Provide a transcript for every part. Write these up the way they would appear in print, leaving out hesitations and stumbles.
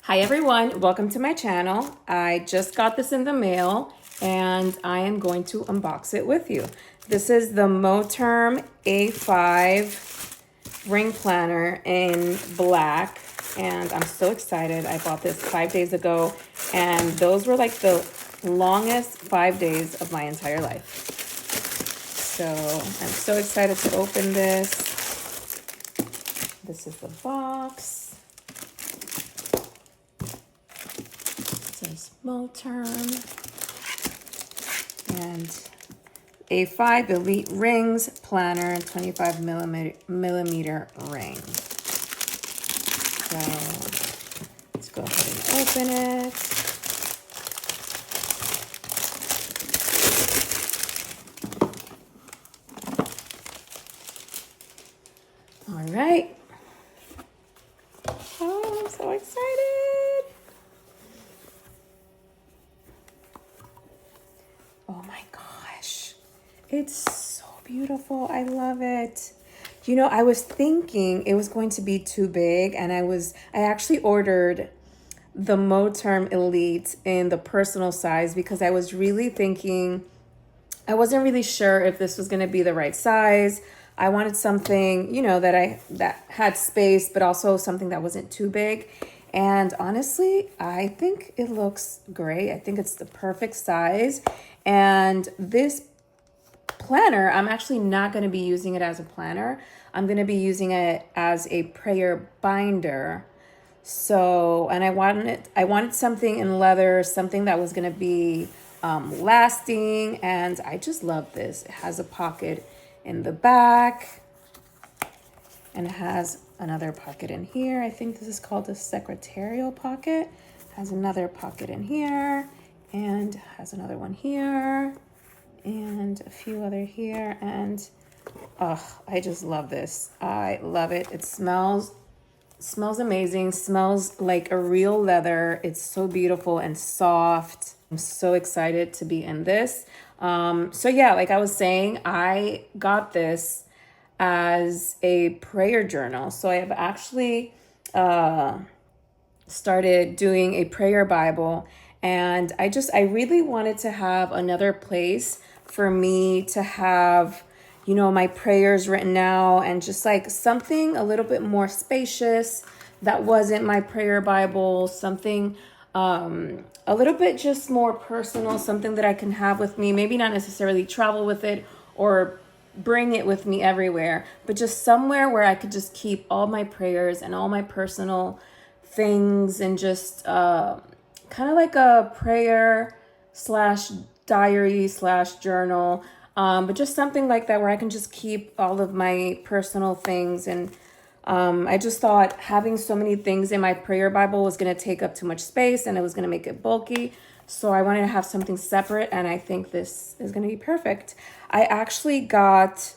Hi everyone, welcome to my channel. I just got this in the mail and I am going to unbox it with you. This is the Moterm A5 ring planner in black and I'm so excited. I bought this 5 days ago and those were like the longest 5 days of my entire life. So I'm so excited to open this. This is the box. Says Moterm and A5 Elite Rings Planner 25 millimeter ring. So let's go ahead and open it. All right. Oh, I'm so excited. Oh my gosh. It's so beautiful. I love it. You know, I was thinking it was going to be too big and I actually ordered the Moterm Elite in the personal size because I was really thinking, I wasn't really sure if this was going to be the right size. I wanted something, you know, that had space, but also something that wasn't too big. And honestly, I think it looks great. I think it's the perfect size. And this planner, I'm actually not going to be using it as a planner. I'm going to be using it as a prayer binder. So, and I wanted something in leather, something that was going to be lasting. And I just love this. It has a pocket in the back and it has another pocket in here. I think this is called a secretarial pocket. Has another pocket in here and has another one here and a few other here. And I just love this. I love it. It smells amazing, smells like a real leather. It's so beautiful and soft. I'm so excited to be in this. So yeah, like I was saying, I got this as a prayer journal. So I have actually started doing a prayer Bible, and I really wanted to have another place for me to have, you know, my prayers written now and just like something a little bit more spacious that wasn't my prayer Bible, something a little bit just more personal, something that I can have with me, maybe not necessarily travel with it or bring it with me everywhere, but just somewhere where I could just keep all my prayers and all my personal things and just kind of like a prayer slash diary slash journal, but just something like that where I can just keep all of my personal things. And I just thought having so many things in my prayer Bible was going to take up too much space and it was going to make it bulky. So I wanted to have something separate, and I think this is going to be perfect. I actually got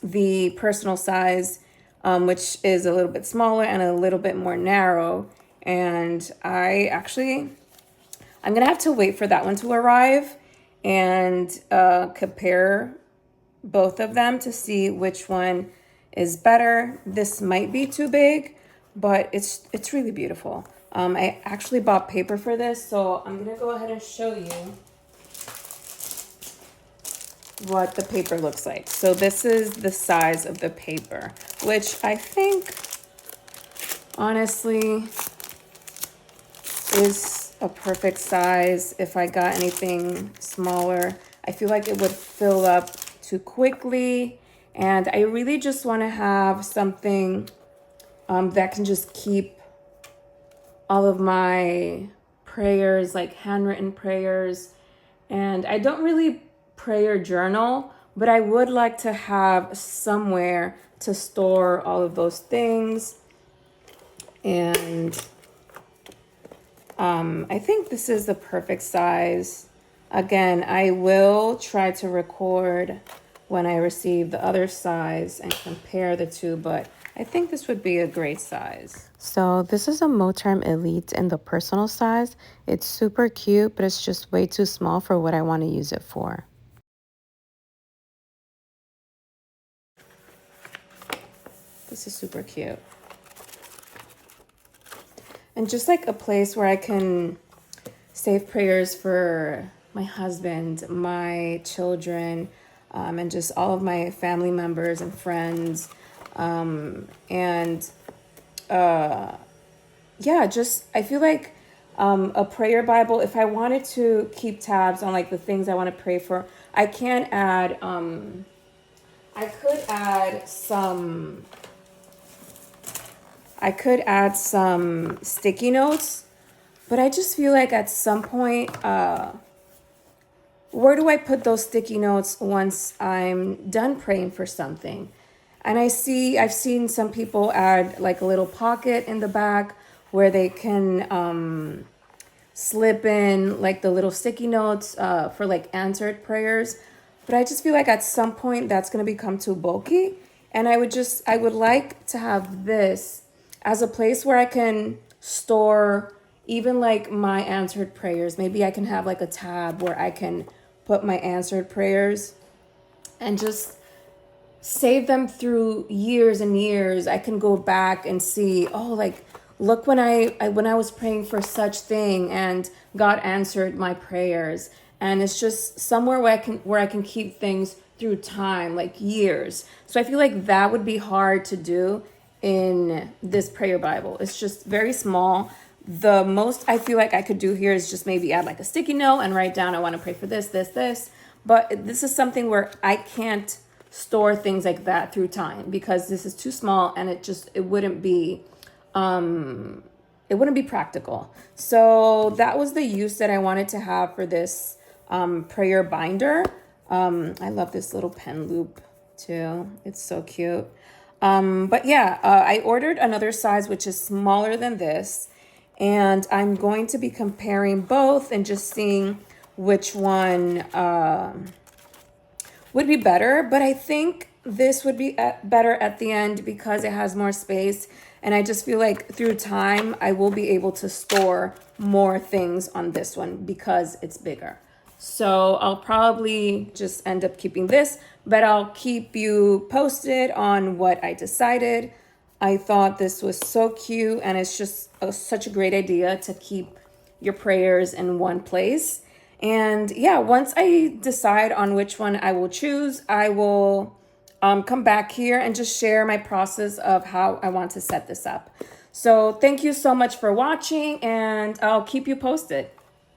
the personal size, which is a little bit smaller and a little bit more narrow. And I'm going to have to wait for that one to arrive and compare both of them to see which one is better. This might be too big, but it's really beautiful. I actually bought paper for this, so I'm going to go ahead and show you what the paper looks like. So this is the size of the paper, which I think, honestly, is a perfect size. If I got anything smaller, I feel like it would fill up too quickly. And I really just want to have something that can just keep all of my prayers, like handwritten prayers. And I don't really prayer journal, but I would like to have somewhere to store all of those things. And I think this is the perfect size. Again, I will try to record when I receive the other size and compare the two, but I think this would be a great size. So this is a Moterm Elite in the personal size. It's super cute, but it's just way too small for what I want to use it for. This is super cute. and just like a place where I can save prayers for my husband, my children, and just all of my family members and friends. And yeah, just I feel like a prayer Bible, if I wanted to keep tabs on like the things I want to pray for, I can add, I could add some, I could add some sticky notes, but I just feel like at some point, where do I put those sticky notes once I'm done praying for something? And I've seen some people add like a little pocket in the back where they can slip in like the little sticky notes for like answered prayers. But I just feel like at some point that's going to become too bulky. And I would like to have this as a place where I can store even like my answered prayers. Maybe I can have like a tab where I can put my answered prayers and just save them through years and years. I can go back and see, oh, like look when I was praying for such thing and God answered my prayers. And it's just somewhere where I can keep things through time, like years. So I feel like that would be hard to do in this prayer Bible. It's just very small. The most I feel like I could do here is just maybe add like a sticky note and write down I want to pray for this, this, this. But this is something where I can't store things like that through time because this is too small and it wouldn't be practical. So that was the use that I wanted to have for this prayer binder. I love this little pen loop too. It's so cute. But yeah, I ordered another size, which is smaller than this. And I'm going to be comparing both and just seeing which one would be better. But I think this would be better at the end because it has more space. And I just feel like through time, I will be able to store more things on this one because it's bigger. So I'll probably just end up keeping this, but I'll keep you posted on what I decided. I thought this was so cute and it's just such a great idea to keep your prayers in one place. And yeah, once I decide on which one I will choose, I will come back here and just share my process of how I want to set this up. So thank you so much for watching and I'll keep you posted.